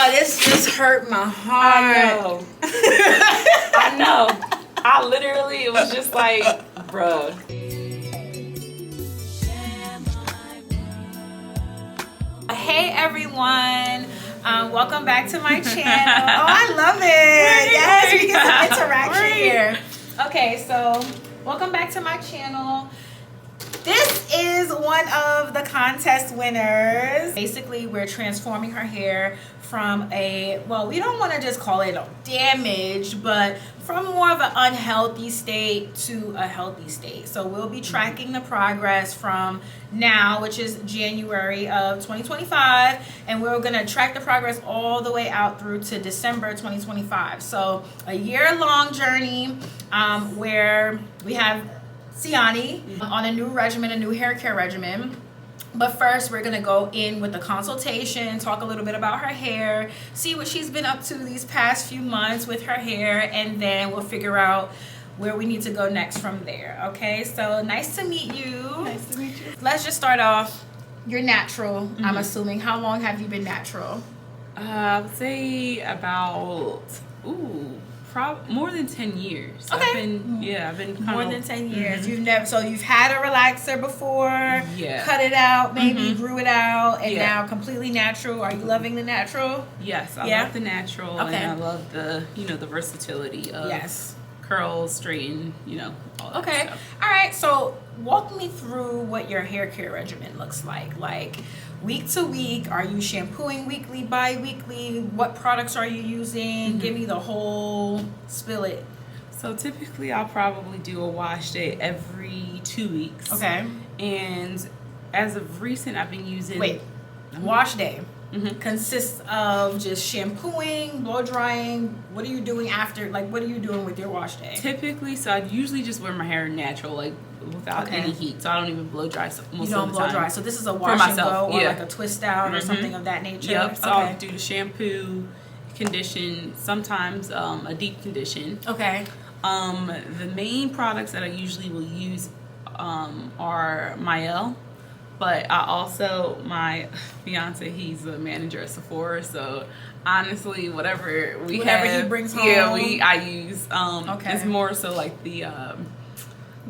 Oh, this just hurt my heart. I know. I literally, it was just like, bruh. Hey everyone, welcome back to my channel. Oh, I love it. Yes, we get some interaction here. Okay, so welcome back to my channel. This is one of the contest winners. Basically, we're transforming her hair from a, well, we don't want to just call it damaged, but from more of an unhealthy state to a healthy state. So we'll be tracking the progress from now, which is January of 2025, and we're going to track the progress all the way out through to December 2025. So a year-long journey where we have Siani on a new regimen, a new hair care regimen. But first, we're gonna go in with the consultation, talk a little bit about her hair, see what she's been up to these past few months with her hair, and then we'll figure out where we need to go next from there. Okay, so nice to meet you. Nice to meet you. Let's just start off. You're natural, I'm assuming. How long have you been natural? I would say about, more than 10 years. Okay. I've been more than 10 years. You've had a relaxer before, yeah, cut it out, maybe grew it out, and now completely natural. Are you loving the natural? Yes, I love the natural, and I love the, the versatility of curls, straighten, all that stuff. All right, so walk me through what your hair care regimen looks like. Like, week to week, are you shampooing weekly, bi-weekly? What products are you using? Give me the whole spill it. So typically I'll probably do a wash day every 2 weeks. Okay. And as of recent, I've been using... Wash day consists of just shampooing, blow drying. What are you doing after? Like, what are you doing with your wash day? Typically, so I usually just wear my hair natural, like without any heat. So I don't even blow dry most of the time. You don't blow dry. So this is a wash and go or like a twist out or something of that nature? Yep. So I'll do the shampoo, condition, sometimes a deep condition. Okay. The main products that I usually will use are Mael. But I also, my fiance, he's a manager at Sephora, so honestly, whatever he brings home, I use. It's more so like the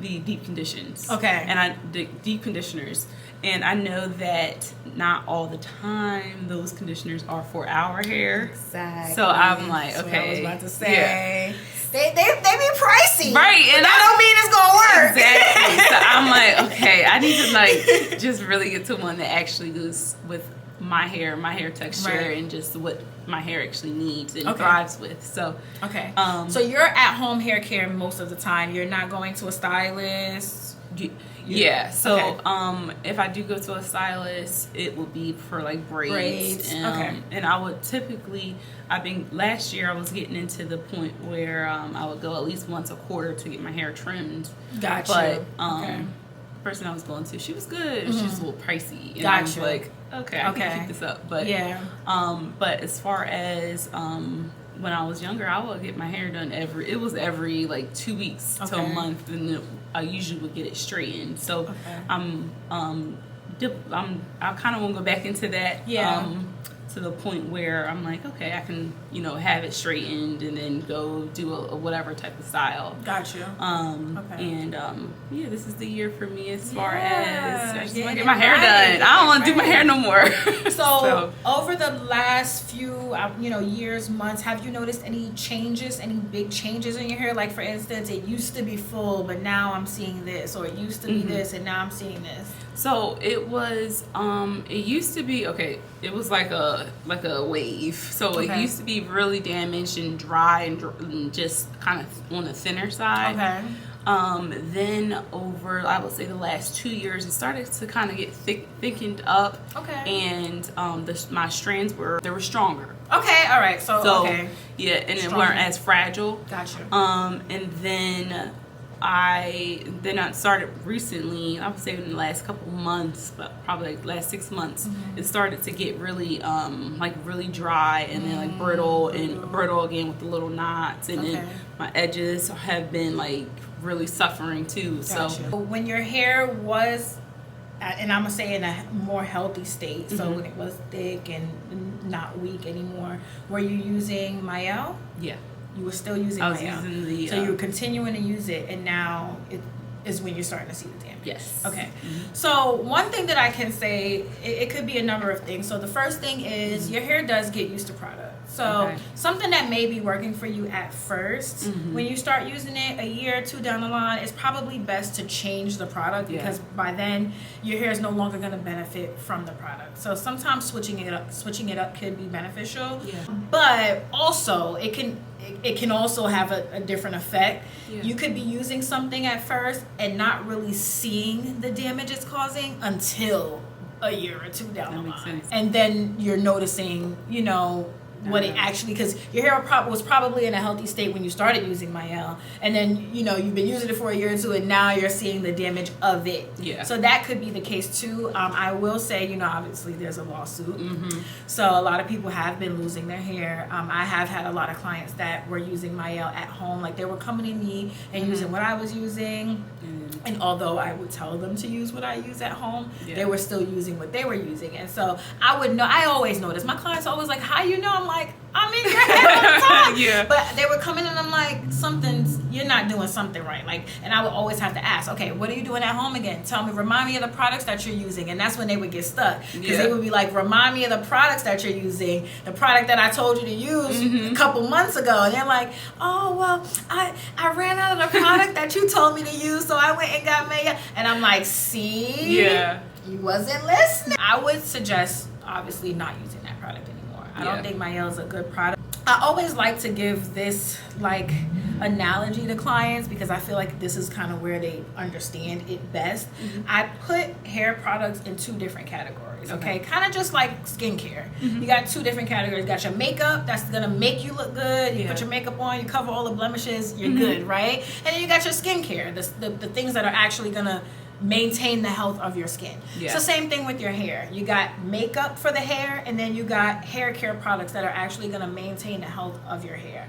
deep conditions. Okay. And the deep conditioners, and I know that not all the time those conditioners are for our hair. Exactly. So I'm like, That's okay. what I was about to say. They be pricey. Right. And that don't mean it's gonna work. Exactly. So I'm like, okay, I need to just really get to one that actually goes with my hair texture, and just what my hair actually needs and thrives with. So so you're at home hair care most of the time. You're not going to a stylist. Yeah. So if I do go to a stylist, it will be for like braids. And I would typically, last year I was getting into the point where I would go at least once a quarter to get my hair trimmed. Gotcha. But the person I was going to, she was good. She was a little pricey. And I was like, okay, I can keep this up. But but as far as when I was younger, I would get my hair done every like 2 weeks to a month, and I usually would get it straightened. So I kind of want to go back into that. To the point where I'm like, okay, I can, have it straightened and then go do a whatever type of style. Gotcha. And this is the year for me as far as I just want to get my hair done. I don't want to do my hair no more. So over the last few, years, months, have you noticed any big changes in your hair? Like, for instance, it used to be full, but now I'm seeing this, or it used to be this, and now I'm seeing this. So it was, it used to be, it was like a wave. So it used to be really damaged and dry and just kind of on the thinner side. Then over, I would say the last 2 years, it started to kind of get thickened up. And my strands were stronger. All right. So yeah, and it weren't as fragile. Gotcha. And then I started recently, I would say in the last couple months, but probably like last 6 months, it started to get really really dry and then like brittle again with the little knots, and then my edges have been like really suffering too. Gotcha. So when your hair was and I'm gonna say in a more healthy state. So when it was thick and not weak anymore, were you using Mael? Yeah. You were still using I was Mael. using the. So you were continuing to use it, and now it is when you're starting to see the damage. Yes. Okay. So one thing that I can say, it could be a number of things. So the first thing is your hair does get used to product. So something that may be working for you at first, when you start using it a year or two down the line, it's probably best to change the product because by then your hair is no longer going to benefit from the product. So sometimes switching it up could be beneficial. Yeah. But also it can also have a different effect. Yeah. You could be using something at first and not really seeing the damage it's causing until a year or two down the line. Sense. And then you're noticing, you know, what it actually, because your hair was probably in a healthy state when you started using Mael, and then, you know, you've been using it for a year or two, and now you're seeing the damage of it. Yeah. So that could be the case too. I will say, you know, obviously there's a lawsuit, so a lot of people have been losing their hair. I have had a lot of clients that were using Mael at home, like they were coming to me and using what I was using, and although I would tell them to use what I use at home, they were still using what they were using, and so I would know. I always notice. My clients are always like, "How you know?" I'm like, I'm in your head all the time. Yeah. But they would come in and I'm like, you're not doing something right. Like, and I would always have to ask, okay, what are you doing at home again? Tell me, remind me of the products that you're using. And that's when they would get stuck. Because they would be like, remind me of the products that you're using. The product that I told you to use a couple months ago. And they're like, oh, well, I ran out of the product that you told me to use, so I went and got Mael. And I'm like, see? Yeah. You wasn't listening. I would suggest, obviously, not using that product anymore. I don't think Mael is a good product. I always like to give this like analogy to clients because I feel like this is kind of where they understand it best. I put hair products in two different categories, okay? Kind of just like skincare. You got two different categories. You got your makeup, that's gonna make you look good. You put your makeup on, you cover all the blemishes, you're good, right? And then you got your skincare, the things that are actually gonna maintain the health of your skin. It's the same thing with your hair. You got makeup for the hair, and then you got hair care products that are actually going to maintain the health of your hair.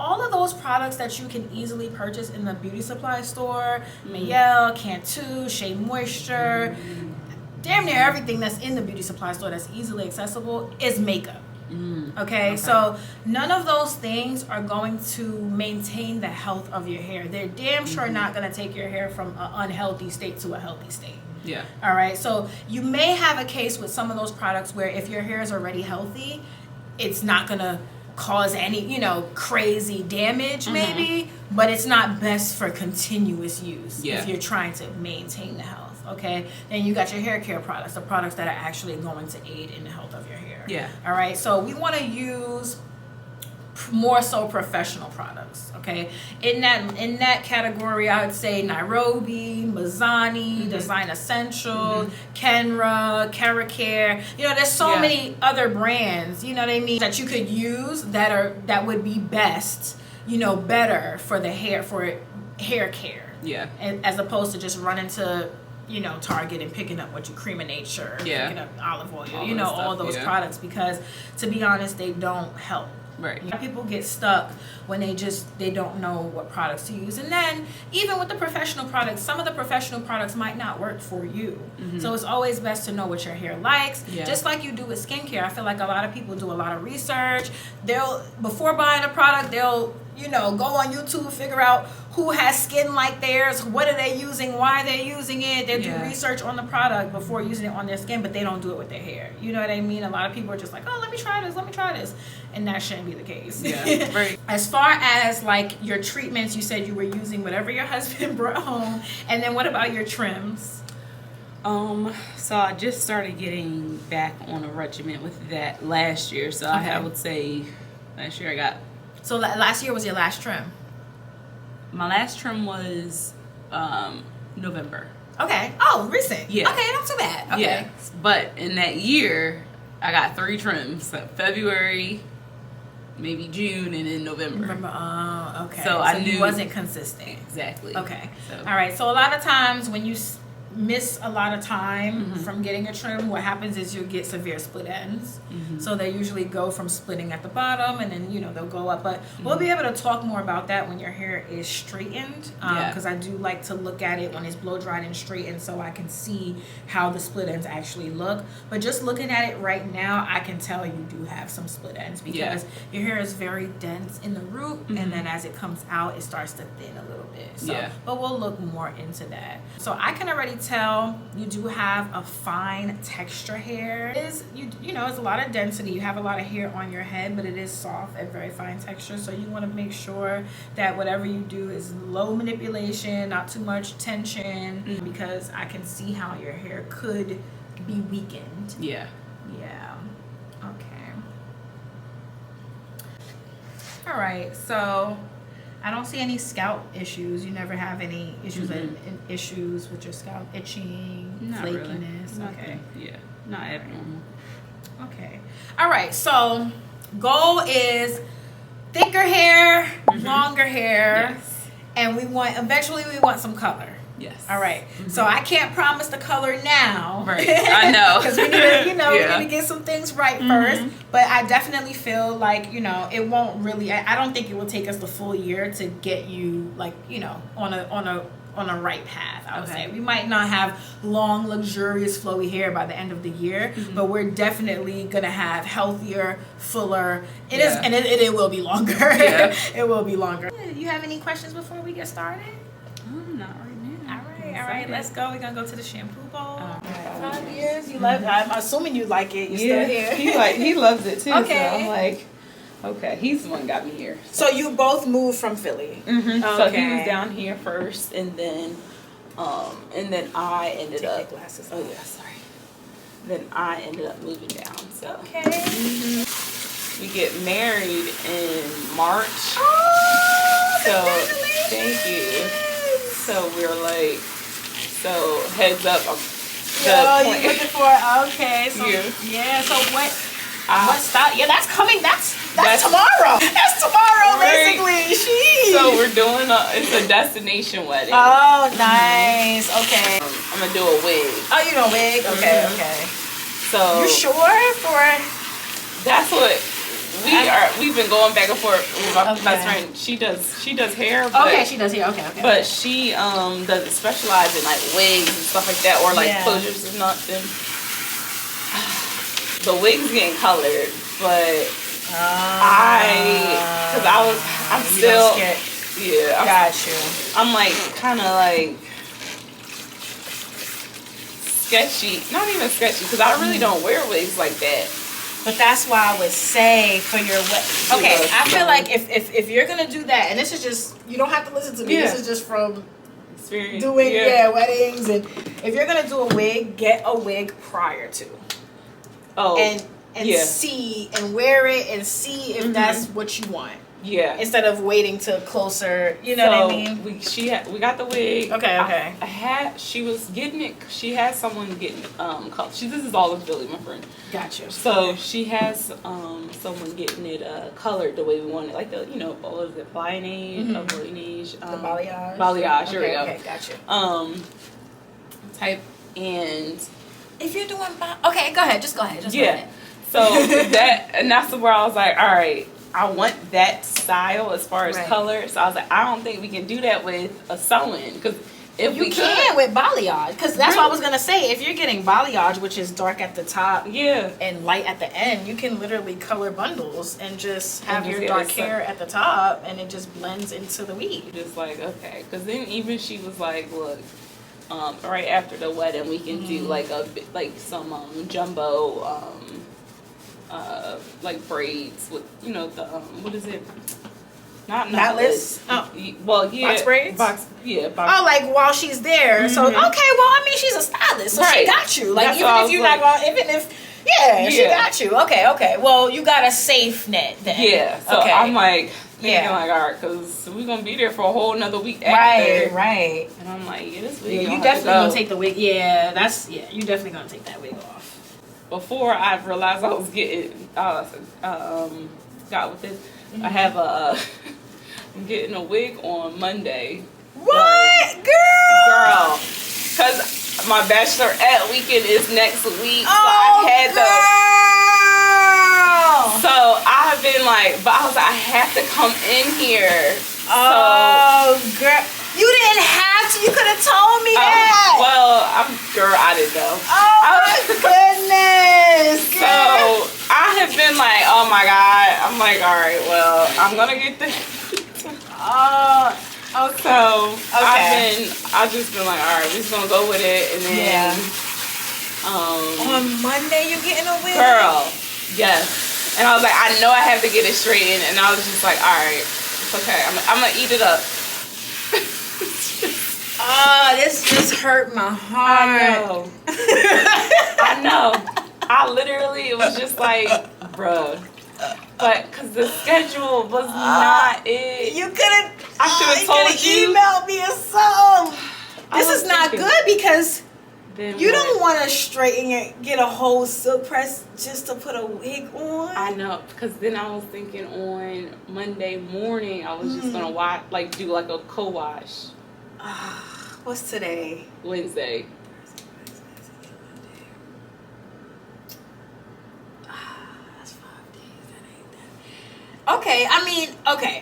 All of those products that you can easily purchase in the beauty supply store, Mael, Cantu, Shea Moisture, damn near everything that's in the beauty supply store that's easily accessible is makeup. Okay, so none of those things are going to maintain the health of your hair. They're damn sure not going to take your hair from an unhealthy state to a healthy state. Yeah. All right, so you may have a case with some of those products where if your hair is already healthy, it's not going to cause any, you know, crazy damage maybe, but it's not best for continuous use if you're trying to maintain the health. Okay, then you got your hair care products, the products that are actually going to aid in the health of your hair. Yeah. All right, so we want to use more so professional products. Okay, in that category, I would say Nairobi, Mizani, Design Essentials, Kenra, Keracare. You know, there's so many other brands. You know what I mean, that you could use that would be best. You know, better for the hair hair care. Yeah. As opposed to just running to, you know, Target and picking up what you Cream of Nature, picking up olive oil, you know, all those products, because to be honest, they don't help. Right. People get stuck when they don't know what products to use. And then even with the professional products, some of the professional products might not work for you. So it's always best to know what your hair likes. Just like you do with skincare. I feel like a lot of people do a lot of research. Before buying a product, they'll, you know, go on YouTube, figure out who has skin like theirs, what are they using, why are they using it. They'll do research on the product before using it on their skin, but they don't do it with their hair. You know what I mean? A lot of people are just like, oh, let me try this. And that shouldn't be the case. Yeah, right. As far as like your treatments, you said you were using whatever your husband brought home. And then what about your trims? So I just started getting back on a regimen with that last year. So I would say last year I got... So last year was your last trim? My last trim was November. Okay. Oh, recent. Yeah. Okay, not too bad. Okay. Yeah. But in that year, I got 3 trims. So February, maybe June, and then November. Oh, okay. So I knew it wasn't consistent. Exactly. Okay. So. All right. So a lot of times when you miss a lot of time from getting a trim, what happens is you'll get severe split ends. So they usually go from splitting at the bottom, and then, you know, they'll go up. But we'll be able to talk more about that when your hair is straightened, because I do like to look at it when it's blow dried and straightened so I can see how the split ends actually look. But just looking at it right now, I can tell you do have some split ends, because your hair is very dense in the root, and then as it comes out, it starts to thin a little bit. So, but we'll look more into that. So I can already tell you do have a fine texture hair. It is, you know, it's a lot of density. You have a lot of hair on your head, but it is soft and very fine texture. So you want to make sure that whatever you do is low manipulation, not too much tension, because I can see how your hair could be weakened. Yeah. Okay. All right. So I don't see any scalp issues. You never have any issues issues with your scalp itching, not flakiness. Really. Okay. Yeah. Not abnormal. Okay. All right. So goal is thicker hair, longer hair, and we want some color. Yes. All right. So I can't promise the color now. Right. I know. Because we need to, we need to get some things right first. But I definitely feel like, you know, it won't really. I don't think it will take us the full year to get you, like, you know, on a right path. I would say we might not have long, luxurious, flowy hair by the end of the year, but we're definitely gonna have healthier, fuller. It is, and it will be longer. It will be longer. You have any questions before we get started? Not right now. All right, let's go. We're gonna go to the shampoo bowl. 5 years. You love it. I'm assuming you like it. You're still here. He loves it too. Okay. So I'm like, okay, he's the one that got me here. So you both moved from Philly. Okay. So he was down here first, and then I ended up. Glasses. Oh yeah, sorry. Then I ended up moving down. So we get married in March. Oh, so congratulations. Thank you. So we're like, so heads up. You're looking for okay. So So what style? Yeah, that's coming. That's tomorrow. That's tomorrow, basically. Jeez. So we're doing it's a destination wedding. Oh, nice. Okay. I'm gonna do a wig. Oh, you know wig? Okay, okay. So you sure for? That's what. We've been going back and forth with my best friend. She does hair. But, she does hair. Okay. But she doesn't specialize in like wigs and stuff like that, or like closures and nothing. The wig's getting colored, but I'm still scared. Got you. I'm like kind of like sketchy. Not even sketchy, because I really don't wear wigs like that. But that's why I would say for your wedding. Okay, I feel like if you're gonna do that, and this is just, you don't have to listen to me. This is just from experience doing weddings, and if you're gonna do a wig, get a wig prior to. And see and wear it and see if that's what you want. Yeah. Instead of waiting till closer, you know what I mean? We got the wig. Okay. She was getting it. She had someone getting color. This is all in Philly, my friend. Gotcha. So she has someone getting it colored the way we want it, like the what was it, balayage, the balayage. Balayage. Here we go. Okay, gotcha. Type and if you're doing okay, go ahead. Just go ahead. Go ahead. So that's where I was like, all right, I want that style as far as color. So I was like, I don't think we can do that with a sew-in, because if you can with balayage, because that's what I was gonna say. If you're getting balayage, which is dark at the top, and light at the end, you can literally color bundles and just have your dark hair at the top, and it just blends into the weave. Just like okay, because then even she was like, look. Right after the wedding, we can do like some jumbo like braids with the what is it? Not knotless. Oh, well, box braids. Box. Oh, like while she's there. So okay, well, I mean, she's a stylist, so she got you. Like even if you're not going, she got you. Okay. Well, you got a safe net then. Yeah. So I'm like. Thinking like, all right, because we're going to be there for a whole another week after. Right. And I'm like, this wig you definitely going to take the wig. Yeah, you definitely going to take that wig off. Before I realized I was getting, got with this, I have I'm getting a wig on Monday. What? Girl! Because my bachelorette weekend is next week. So Oh, I had girl! So I've been like, but I was like, I have to come in here. Oh, girl. You didn't have to. You could have told me that. Well, I didn't know. Oh, my goodness. So I have been like, oh my God. I'm like, all right, well, I'm going to get this. Okay. So I've just been like, all right, we're just going to go with it. And then, on Monday, you're getting a wig? Girl, yes. And I was like, I know I have to get it straightened. And I was just like, all right, it's okay. I'm going to eat it up. This just hurt my heart. I know. I literally, it was just like, bruh. But, because the schedule was not it. You could have, I should have told you. emailed me or something. This is not good because you don't want to straighten it, get a whole silk press just to put a wig on. I know, because then I was thinking on Monday morning, I was just going to do like a co-wash. What's today? Wednesday. That's 5 days. That ain't that. Okay, I mean,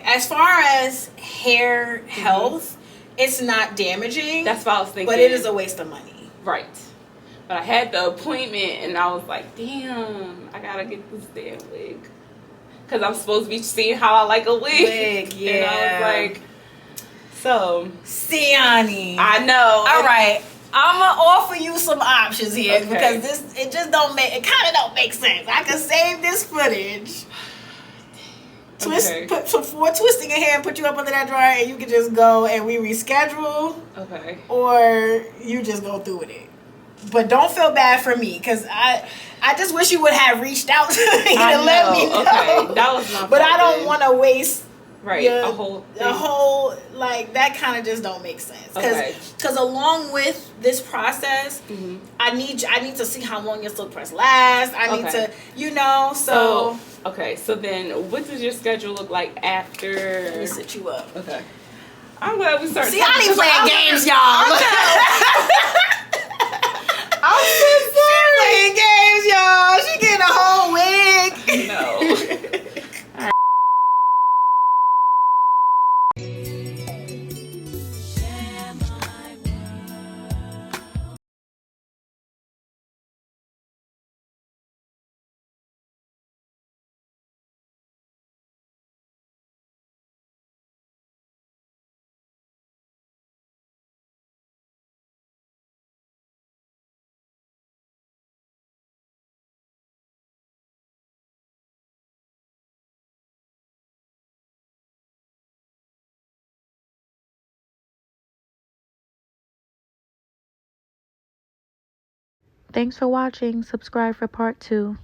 as far as hair health, it's not damaging. That's what I was thinking. But it is a waste of money. Right. But I had the appointment and I was like, damn, I gotta get this damn wig. Because I'm supposed to be seeing how I like a wig. Yeah. And I was like, so. Siani. I know. All right. I'm going to offer you some options here because it just don't make, it kind of don't make sense. I can save this footage. Put before twisting your hair and put you up under that dryer and you can just go and we reschedule. Okay. Or you just go through with it. But don't feel bad for me because I just wish you would have reached out to me to let me know. Okay, that was my But I don't want to waste a whole like that kind of just don't make sense because along with this process, I need to see how long your silk press lasts. I need to, so okay. So then, what does your schedule look like after? Let me set you up. Okay. I'm glad we started. See, I ain't playing games, y'all. I'm so sorry. Playing games, y'all. She getting a whole wig. No. Thanks for watching. Subscribe for part 2.